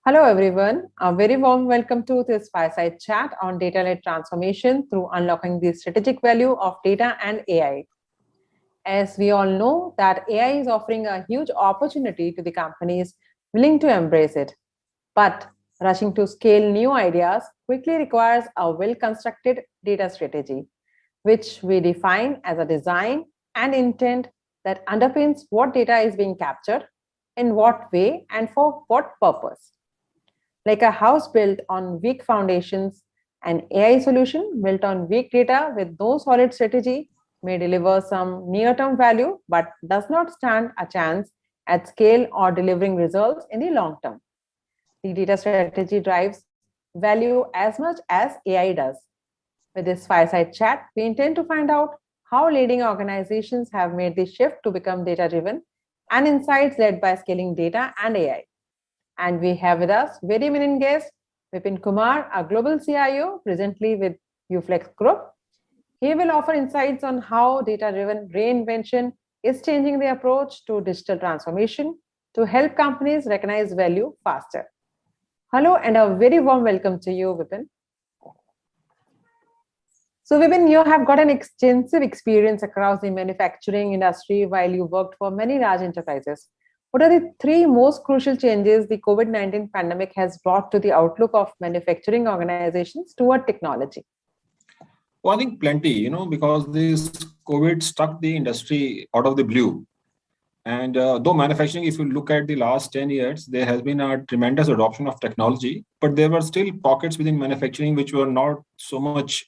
Hello, everyone. A very warm welcome to this fireside chat on data-led transformation through unlocking the strategic value of data and AI. As we all know that AI is offering a huge opportunity to the companies willing to embrace it. But rushing to scale new ideas quickly requires a well-constructed data strategy, which we define as a design and intent that underpins what data is being captured, in what way, and for what purpose. Like a house built on weak foundations, an AI solution built on weak data with no solid strategy may deliver some near term value, but does not stand a chance at scale or delivering results in the long term. The data strategy drives value as much as AI does. With this fireside chat, we intend to find out how leading organizations have made the shift to become data driven and insights led by scaling data and AI. And we have with us very eminent guest, Vipin Kumar, a global CIO, presently with Uflex Group. He will offer insights on how data-driven reinvention is changing the approach to digital transformation to help companies recognize value faster. Hello, and a very warm welcome to you, Vipin. So, Vipin, you have got an extensive experience across the manufacturing industry while you worked for many large enterprises. What are the three most crucial changes the COVID-19 pandemic has brought to the outlook of manufacturing organizations toward technology? Well, I think plenty, because this COVID struck the industry out of the blue. And though manufacturing, if you look at the last 10 years, there has been a tremendous adoption of technology, but there were still pockets within manufacturing which were not so much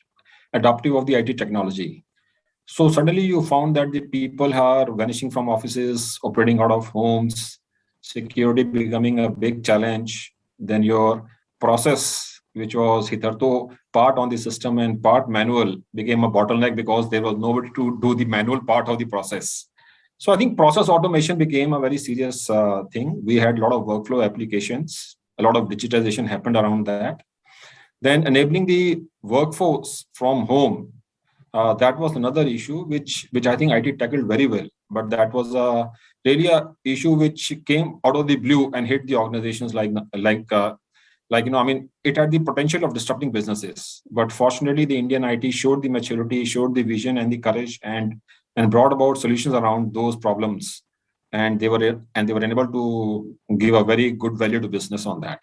adaptive of the IT technology. So suddenly you found that the people are vanishing from offices, operating out of homes, security becoming a big challenge. Then your process, which was hitherto part on the system and part manual, became a bottleneck because there was nobody to do the manual part of the process. So I think process automation became a very serious thing. We had a lot of workflow applications, a lot of digitization happened around that. Then enabling the workforce from home, that was another issue which I think IT tackled very well. But that was really a issue which came out of the blue and hit the organizations it had the potential of disrupting businesses. But fortunately, the Indian IT showed the maturity, showed the vision and the courage, and brought about solutions around those problems. And they were enabled to give a very good value to business on that.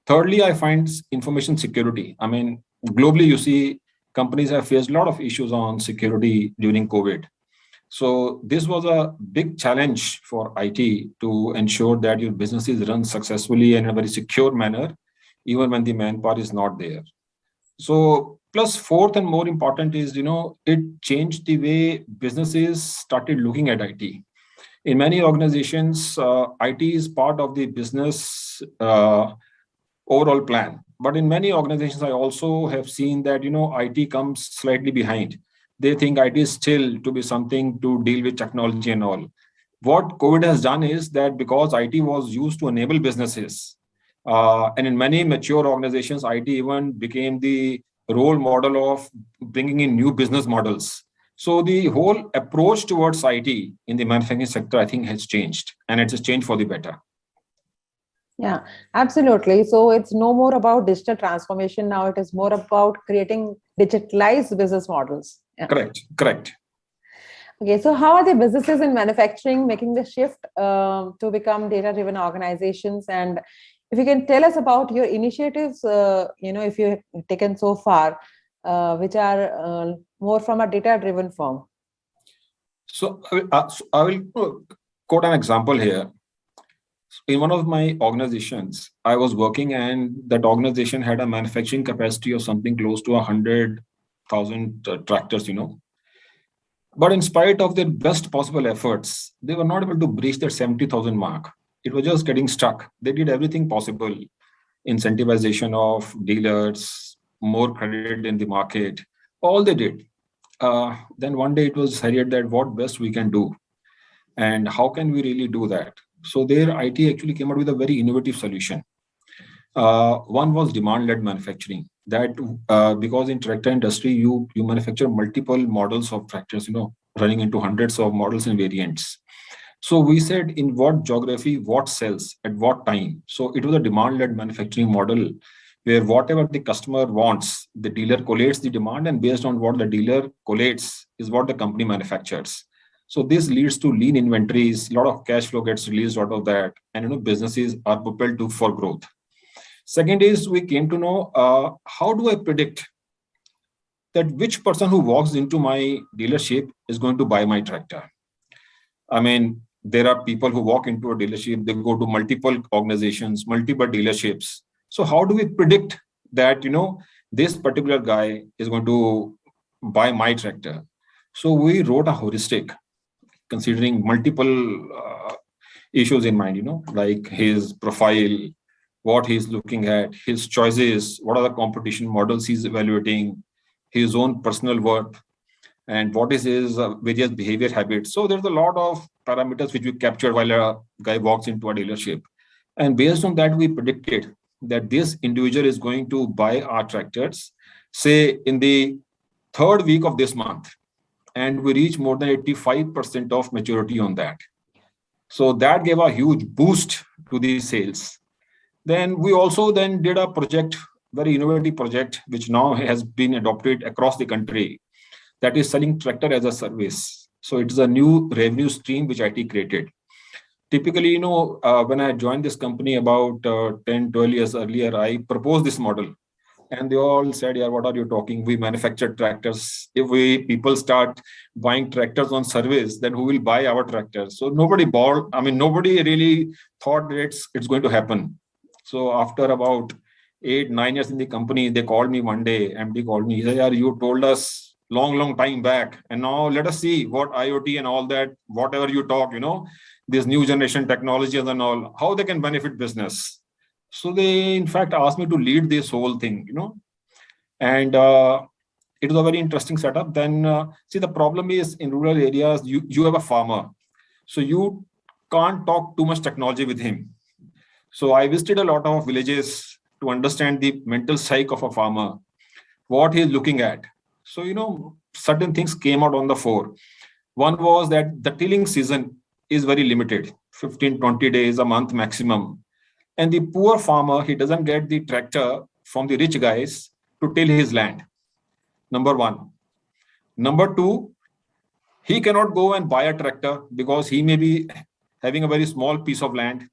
Thirdly, I find information security. I mean, globally, you see companies have faced a lot of issues on security during COVID. So this was a big challenge for IT to ensure that your businesses run successfully and in a very secure manner, even when the manpower is not there. So plus fourth and more important is, it changed the way businesses started looking at IT. In many organizations, IT is part of the business overall plan. But in many organizations, I also have seen that, IT comes slightly behind. They think IT is still to be something to deal with technology and all. What COVID has done is that because IT was used to enable businesses, and in many mature organizations, IT even became the role model of bringing in new business models. So the whole approach towards IT in the manufacturing sector, I think, has changed, and it has changed for the better. Yeah, absolutely. So it's no more about digital transformation now. It is more about creating digitalized business models. Yeah. Correct. Okay, so how are the businesses in manufacturing making the shift to become data-driven organizations? And if you can tell us about your initiatives, if you've taken so far, which are more from a data-driven firm. So I will quote an example here. In one of my organizations, I was working, and that organization had a manufacturing capacity of something close to 100,000 tractors, But in spite of their best possible efforts, they were not able to breach that 70,000 mark. It was just getting stuck. They did everything possible, incentivization of dealers, more credit in the market, all they did. Then one day it was decided that what best we can do and how can we really do that. So their IT actually came out with a very innovative solution. One was demand-led manufacturing. That because in tractor industry, you manufacture multiple models of tractors, running into hundreds of models and variants. So we said in what geography, what sells at what time. So it was a demand-led manufacturing model where whatever the customer wants, the dealer collates the demand, and based on what the dealer collates is what the company manufactures. So this leads to lean inventories, a lot of cash flow gets released out of that, and businesses are propelled to for growth. Second is we came to know how do I predict that which person who walks into my dealership is going to buy my tractor. I mean, there are people who walk into a dealership, they go to multiple organizations, multiple dealerships. So how do we predict that, this particular guy is going to buy my tractor? So we wrote a heuristic considering multiple issues in mind, like his profile, what he's looking at, his choices, what are the competition models he's evaluating, his own personal worth, and what is his various behavior habits. So there's a lot of parameters which we captured while a guy walks into a dealership. And based on that, we predicted that this individual is going to buy our tractors, say in the third week of this month. And we reach more than 85% of maturity on that. So that gave a huge boost to the sales. Then we also then did a project, very innovative project, which now has been adopted across the country, that is selling tractor as a service. So it is a new revenue stream which IT created. Typically, when I joined this company about 10, 12 years earlier, I proposed this model. And they all said, yeah, what are you talking? We manufacture tractors. If people start buying tractors on service, then who will buy our tractors? So nobody really thought that it's going to happen. So after about 8, 9 years in the company, they called me one day, MD called me, he said, yeah, you told us long time back. And now let us see what IoT and all that, whatever you talk, this new generation technologies and all, how they can benefit business. So they, in fact, asked me to lead this whole thing, and it was a very interesting setup. Then, see, the problem is in rural areas, you have a farmer. So you can't talk too much technology with him. So I visited a lot of villages to understand the mental psyche of a farmer, what he's looking at. So, certain things came out on the fore. One was that the tilling season is very limited, 15, 20 days, a month maximum. And the poor farmer, he doesn't get the tractor from the rich guys to till his land. Number one. Number two, he cannot go and buy a tractor because he may be having a very small piece of land.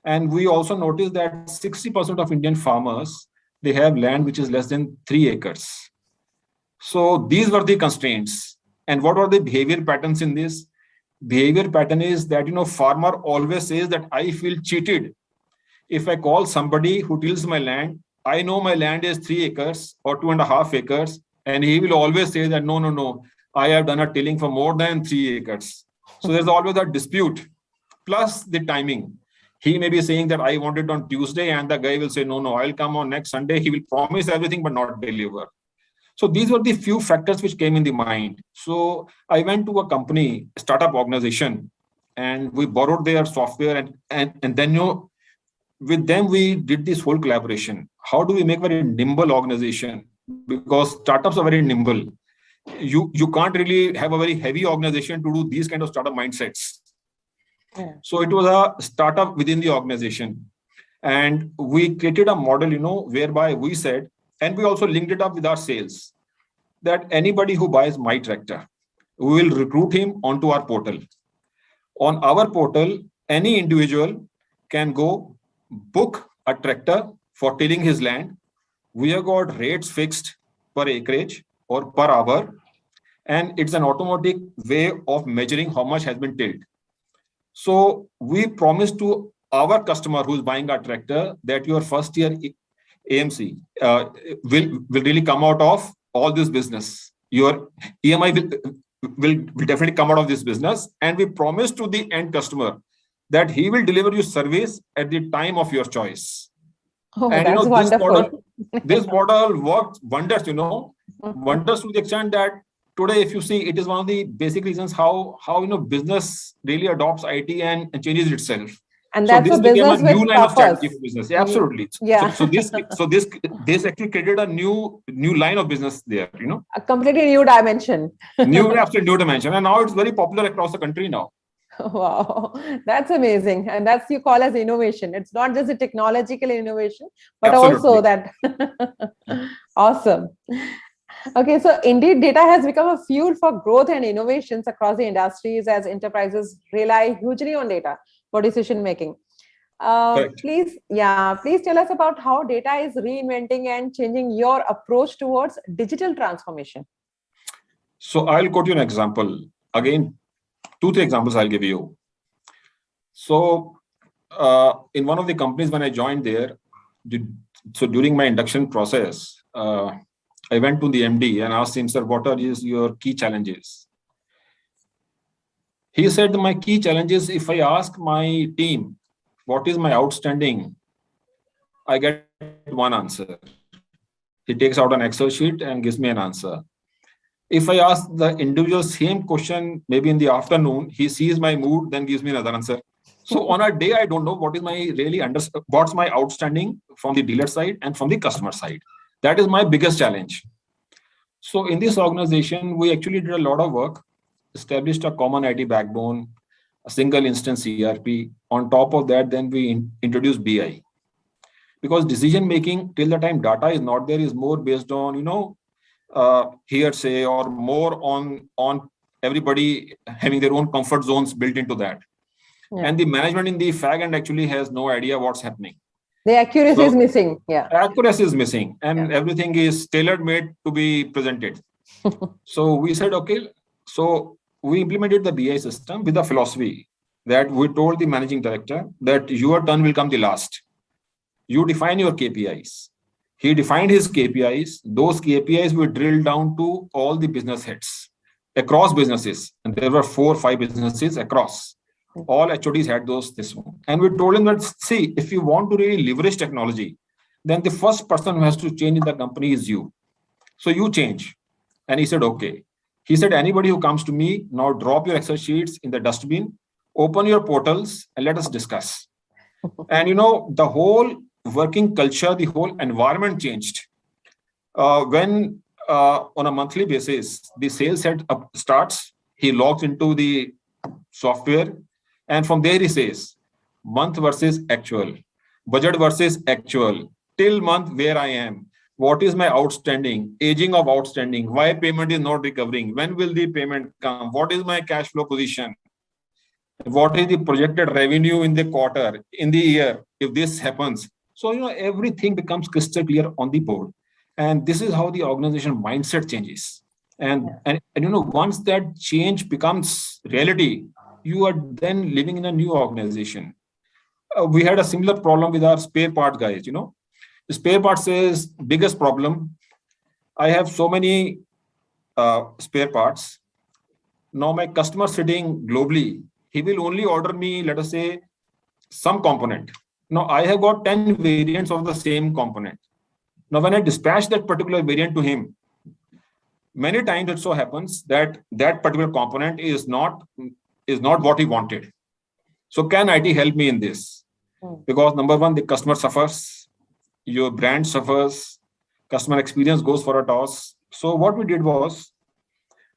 And we also noticed that 60% of Indian farmers, they have land which is less than 3 acres. So these were the constraints. And what are the behavior patterns in this? Behavior pattern is that, farmer always says that I feel cheated. If I call somebody who tills my land, I know my land is 3 acres or 2.5 acres, and he will always say that, no, I have done a tilling for more than 3 acres. So there's always a dispute, plus the timing. He may be saying that I want it on Tuesday, and the guy will say, no, I'll come on next Sunday. He will promise everything, but not deliver. So these were the few factors which came in the mind. So I went to a company, startup organization, and we borrowed their software, and then, with them, we did this whole collaboration. How do we make a very nimble organization? Because startups are very nimble. You can't really have a very heavy organization to do these kind of startup mindsets. Yeah. So it was a startup within the organization. And we created a model, whereby we said, and we also linked it up with our sales, that anybody who buys my tractor, we will recruit him onto our portal. On our portal, any individual can go book a tractor for tilling his land. We have got rates fixed per acreage or per hour, and it's an automatic way of measuring how much has been tilled. So we promise to our customer who's buying our tractor that your first year AMC will really come out of all this business. Your EMI will definitely come out of this business, and we promise to the end customer that he will deliver you service at the time of your choice. Oh, and that's wonderful. This model works wonders, wonders to the extent that today, if you see, it is one of the basic reasons how business really adopts IT and changes itself. And that's a business with new line of strategy for business. Yeah, absolutely. Yeah. So this actually created a new line of business there. A completely new dimension. Absolutely new dimension, and now it's very popular across the country now. Wow, that's amazing. And that's you call as innovation. It's not just a technological innovation, but also Absolutely. that. Awesome. Okay, so indeed, data has become a fuel for growth and innovations across the industries as enterprises rely hugely on data for decision making. Correct. Please tell us about how data is reinventing and changing your approach towards digital transformation. So I'll quote you an example. Again, 2, 3 examples I'll give you. So in one of the companies when I joined there, so during my induction process, I went to the MD and asked him, sir, what are your key challenges? He said, my key challenges, if I ask my team, what is my outstanding, I get one answer. He takes out an Excel sheet and gives me an answer. If I ask the individual same question, maybe in the afternoon, he sees my mood, then gives me another answer. So on a day, I don't know what is my what's my outstanding from the dealer side and from the customer side. That is my biggest challenge. So in this organization, we actually did a lot of work, established a common IT backbone, a single instance ERP. On top of that, then we introduced BI. Because decision making till the time data is not there is more based on, hearsay or more on everybody having their own comfort zones built into that. Yeah. And the management in the fag end actually has no idea what's happening. The accuracy is missing. Yeah. Accuracy is missing and everything is tailor-made to be presented. So we said, okay, so we implemented the BI system with a philosophy that we told the managing director that your turn will come the last. You define your KPIs. He defined his KPIs. Those KPIs were drilled down to all the business heads across businesses. And there were 4 or 5 businesses across. All HODs had this one. And we told him that, see, if you want to really leverage technology, then the first person who has to change in the company is you. So you change. And he said, okay. He said, anybody who comes to me, now drop your Excel sheets in the dustbin, open your portals, and let us discuss. And the whole working culture, the whole environment changed. When on a monthly basis, the sales head starts, he logs into the software, and from there he says, month versus actual, budget versus actual, till month where I am, what is my outstanding, aging of outstanding, why payment is not recovering, when will the payment come, what is my cash flow position, what is the projected revenue in the quarter, in the year, if this happens. So, everything becomes crystal clear on the board. And this is how the organization mindset changes. And once that change becomes reality, you are then living in a new organization. We had a similar problem with our spare part guys. The spare parts is biggest problem. I have so many spare parts. Now my customer sitting globally, he will only order me, let us say, some component. Now I have got 10 variants of the same component. Now when I dispatch that particular variant to him, many times it so happens that that particular component is not what he wanted. So can IT help me in this? Because number one, the customer suffers, your brand suffers, customer experience goes for a toss. So what we did was,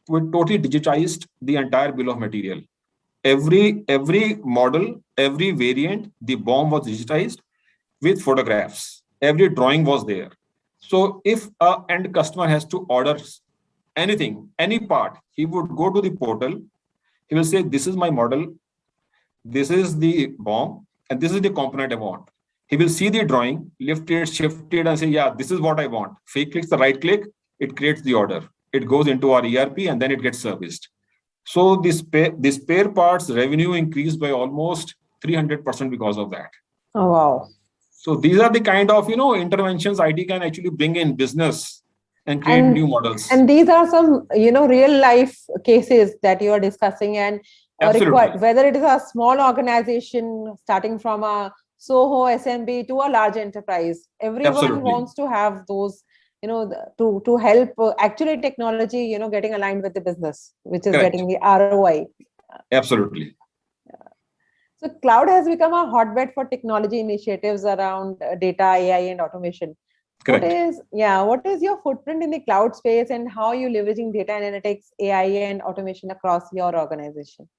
we totally digitized the entire bill of material. Every model, every variant, the BOM was digitized with photographs. Every drawing was there. So if an end customer has to order anything, any part, he would go to the portal. He will say, this is my model, this is the BOM, and this is the component I want. He will see the drawing, lift it, shift it, and say, yeah, this is what I want. If he clicks the right click, it creates the order. It goes into our ERP and then it gets serviced. So this spare parts revenue increased by almost 300% because of that. Oh, wow. So these are the kind of, interventions IT can actually bring in business and create new models. And these are some, real life cases that you are discussing and required, whether it is a small organization starting from a SOHO SMB to a large enterprise. Everyone wants to have those, to help actually technology, getting aligned with the business, which is getting the ROI. Absolutely. So cloud has become a hotbed for technology initiatives around data, AI, and automation. Correct. What is your footprint in the cloud space and how are you leveraging data analytics, AI, and automation across your organization?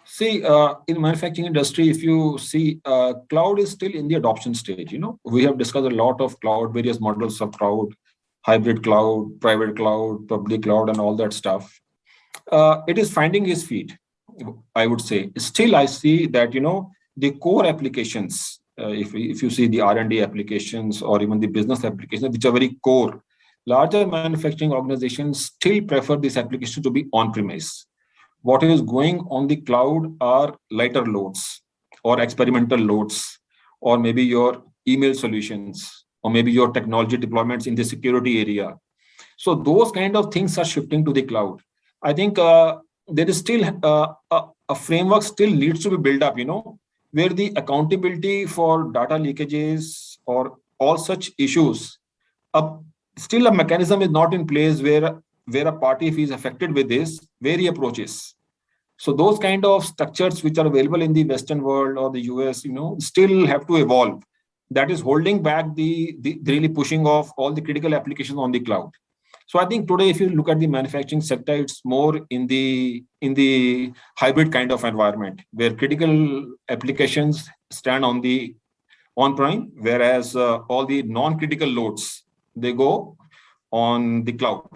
See, in manufacturing industry, if you see, cloud is still in the adoption stage. We have discussed a lot of cloud, various models of cloud, hybrid cloud, private cloud, public cloud, and all that stuff. It is finding its feet, I would say. Still, I see that the core applications. If you see the R&D applications or even the business applications, which are very core, larger manufacturing organizations still prefer this application to be on-premise. What is going on the cloud are lighter loads or experimental loads, or maybe your email solutions, or maybe your technology deployments in the security area. So those kind of things are shifting to the cloud. I think there is still a framework still needs to be built up, where the accountability for data leakages or all such issues, uh, still a mechanism is not in place where a party, if he is affected with this, where he approaches. So those kind of structures which are available in the Western world or the US, still have to evolve. That is holding back the really pushing of all the critical applications on the cloud. So I think today, if you look at the manufacturing sector, it's more in the hybrid kind of environment where critical applications stand on the on-prem, whereas all the non-critical loads, they go on the cloud.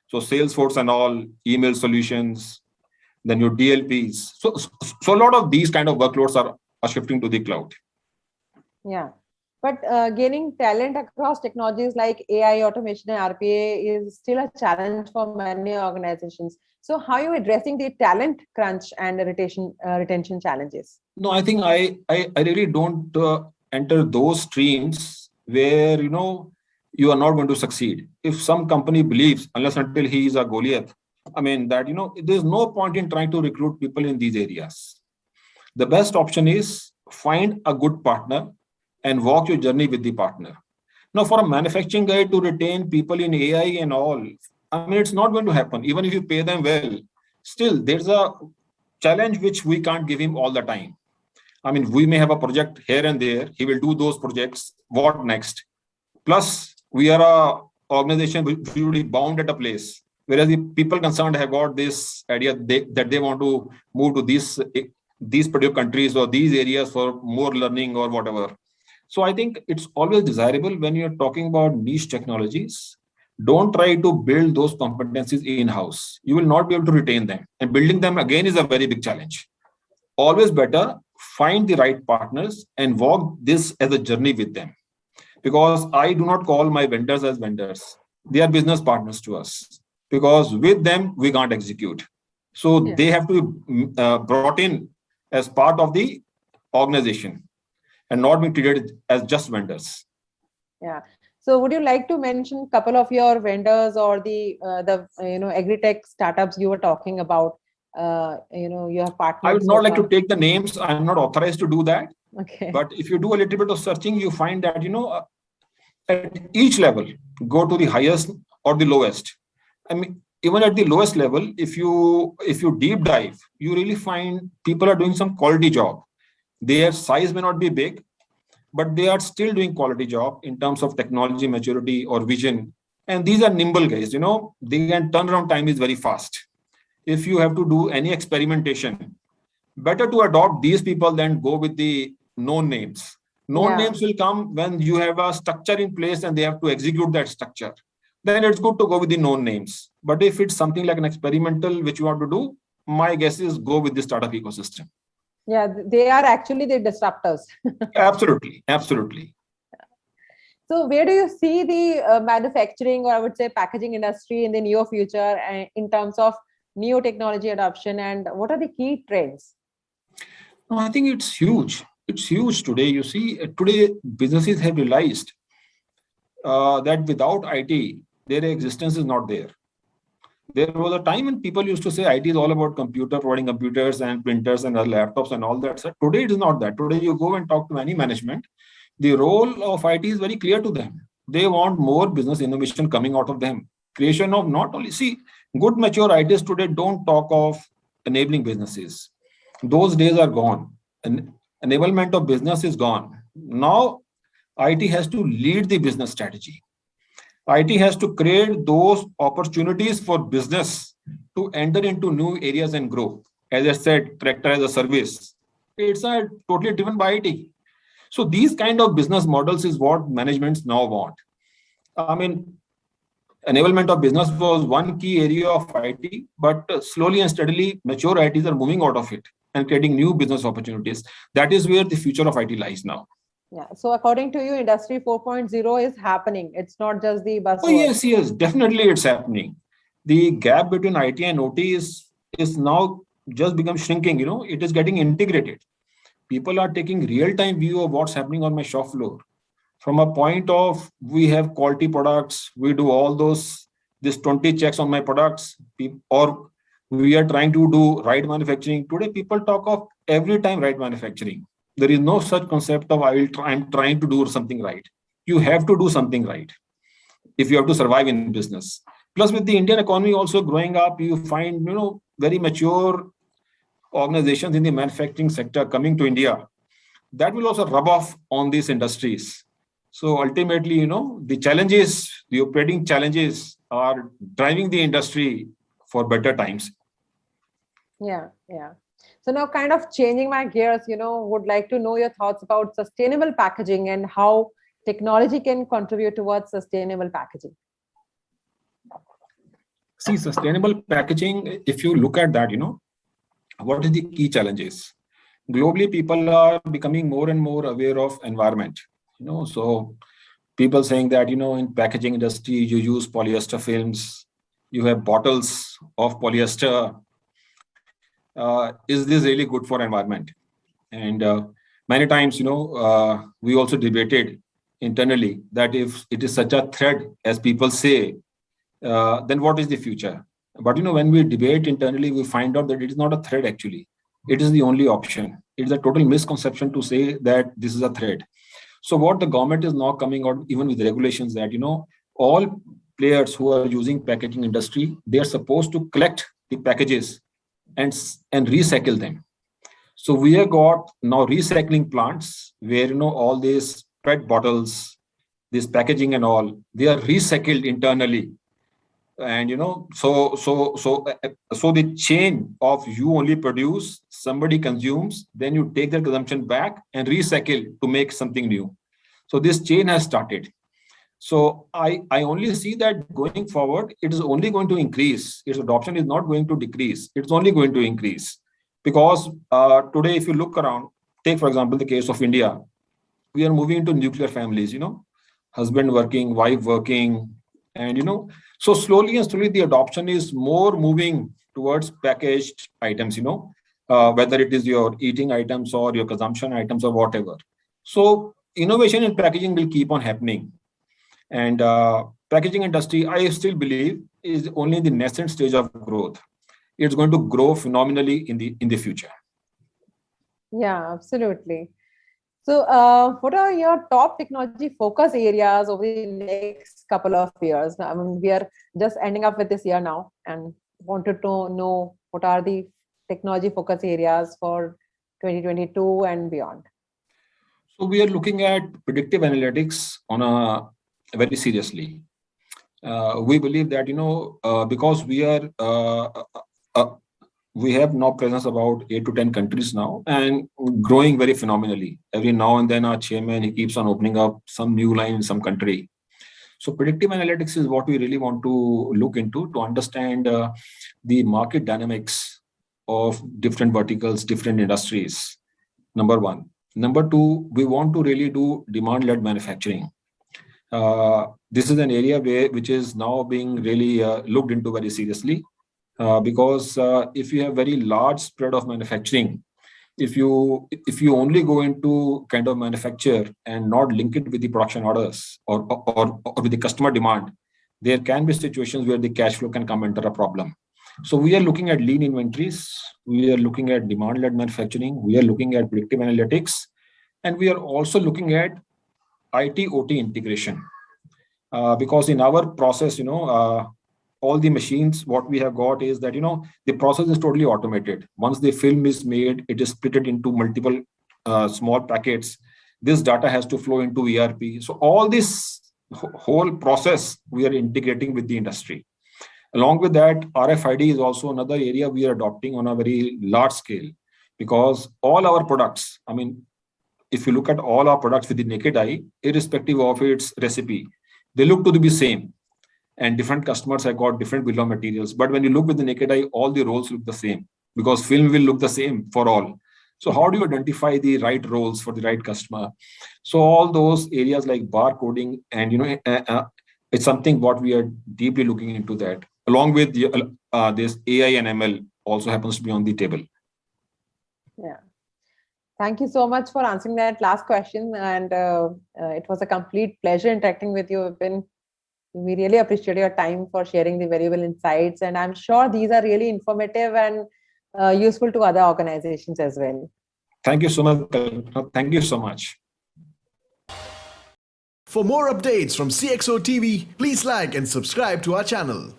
So Salesforce and all, email solutions, then your DLPs. So a lot of these kind of workloads are shifting to the cloud. Yeah. But gaining talent across technologies like AI, automation, and RPA is still a challenge for many organizations. So how are you addressing the talent crunch and retention challenges? No, I think I really don't enter those streams where, you are not going to succeed. If some company believes, unless until he is a Goliath, I mean, that, there's no point in trying to recruit people in these areas. The best option is find a good partner and walk your journey with the partner. Now, for a manufacturing guy to retain people in AI and all, I mean, it's not going to happen. Even if you pay them well, still there's a challenge which we can't give him all the time. I mean, we may have a project here and there. He will do those projects. What next? Plus, we are a organization which will be bound at a place. Whereas the people concerned have got this idea that they want to move to these particular countries or these areas for more learning or whatever. So I think it's always desirable when you're talking about niche technologies, don't try to build those competencies in-house. You will not be able to retain them. And building them again is a very big challenge. Always better find the right partners and walk this as a journey with them. Because I do not call my vendors as vendors. They are business partners to us. Because with them, we can't execute. So they have to be brought in as part of the organization and not be treated as just vendors. Yeah. So would you like to mention a couple of your vendors or the agri-tech startups you were talking about? Your partners. I would not like to take the names. I'm not authorized to do that. Okay. But if you do a little bit of searching, you find that, at each level, go to the highest or the lowest. I mean, even at the lowest level, if you deep dive, you really find people are doing some quality job. Their size may not be big, but they are still doing quality job in terms of technology maturity or vision. And these are nimble guys, the turnaround time is very fast. If you have to do any experimentation, better to adopt these people than go with the known names. Known names will come when you have a structure in place and they have to execute that structure. Then it's good to go with the known names. But if it's something like an experimental which you want to do, my guess is go with the startup ecosystem. Yeah, they are actually the disruptors. Absolutely. So where do you see the manufacturing, or I would say packaging industry in the near future in terms of new technology adoption, and what are the key trends? I think it's huge. It's huge today. You see, today businesses have realized that without IT, their existence is not there. There was a time when people used to say IT is all about providing computers and printers and laptops and all that. So today it is not that. Today you go and talk to any management, the role of IT is very clear to them. They want more business innovation coming out of them. Creation of not only, good mature ITs today don't talk of enabling businesses. Those days are gone. And enablement of business is gone. Now IT has to lead the business strategy. IT has to create those opportunities for business to enter into new areas and grow. as I said, tractor as a service. It's a totally driven by IT. So these kind of business models is what managements now want. I mean, enablement of business was one key area of IT, but slowly and steadily, mature ITs are moving out of it and creating new business opportunities. That is where the future of IT lies now. Yeah. So according to you, Industry 4.0 is happening. It's not just the buzzword. Oh, yes, definitely it's happening. The gap between IT and OT is now just become shrinking, it is getting integrated. People are taking real-time view of what's happening on my shop floor. From a point of, we have quality products, we do all this 20 checks on my products, or we are trying to do right manufacturing. Today, people talk of every time right manufacturing. There is no such concept of I'm trying to do something right. You have to do something right if you have to survive in business. Plus, with the Indian economy also growing up, you find very mature organizations in the manufacturing sector coming to India. That will also rub off on these industries. So ultimately, the challenges, the operating challenges are driving the industry for better times. Yeah. So now, kind of changing my gears, would like to know your thoughts about sustainable packaging and how technology can contribute towards sustainable packaging. See, sustainable packaging, if you look at that, what is the key challenges? Globally, people are becoming more and more aware of environment. So people saying that, in packaging industry, you use polyester films, you have bottles of polyester. Is this really good for environment? And many times, we also debated internally that if it is such a threat as people say, then what is the future? But when we debate internally, we find out that it is not a threat actually. It is the only option. It is a total misconception to say that this is a threat. So what the government is now coming out, even with regulations, that all players who are using packaging industry, they are supposed to collect the packages and recycle them. So we have got now recycling plants where all these PET bottles, this packaging and all, they are recycled internally. And so the chain of you only produce, somebody consumes, then you take that consumption back and recycle to make something new. So this chain has started. So I only see that going forward, it is only going to increase. Its adoption is not going to decrease. It's only going to increase. Because today, if you look around, take for example the case of India, we are moving into nuclear families, husband working, wife working, and so slowly the adoption is more moving towards packaged items, whether it is your eating items or your consumption items or whatever. So innovation in packaging will keep on happening. And packaging industry, I still believe, is only in the nascent stage of growth. It's going to grow phenomenally in the future. Yeah, absolutely. So what are your top technology focus areas over the next couple of years? I mean, we are just ending up with this year now and wanted to know what are the technology focus areas for 2022 and beyond. So we are looking at predictive analytics on a very seriously. We believe that, because we are we have now presence about 8 to 10 countries now and growing very phenomenally. Every now and then our chairman, he keeps on opening up some new line in some country. So predictive analytics is what we really want to look into to understand the market dynamics of different verticals, different industries. Number one. Number two, we want to really do demand-led manufacturing. This is an area which is now being really looked into very seriously. Because if you have very large spread of manufacturing, if you only go into kind of manufacture and not link it with the production orders or with the customer demand, there can be situations where the cash flow can come under a problem. So we are looking at lean inventories, we are looking at demand-led manufacturing, we are looking at predictive analytics, and we are also looking at IT/OT integration. Because in our process, all the machines, what we have got is that, the process is totally automated. Once the film is made, it is split into multiple small packets. This data has to flow into ERP. So all this whole process, we are integrating with the industry. Along with that, RFID is also another area we are adopting on a very large scale, because all our products, I mean, if you look at all our products with the naked eye, irrespective of its recipe, they look to be same. And different customers have got different bill of materials. But when you look with the naked eye, all the rolls look the same, because film will look the same for all. So how do you identify the right rolls for the right customer? So all those areas like barcoding and, it's something what we are deeply looking into that. Along with this AI and ML also happens to be on the table. Yeah. Thank you so much for answering that last question. And it was a complete pleasure interacting with you, Vipin. We really appreciate your time for sharing the valuable insights. And I'm sure these are really informative and useful to other organizations as well. Thank you so much. Thank you so much. For more updates from CXO TV, please like and subscribe to our channel.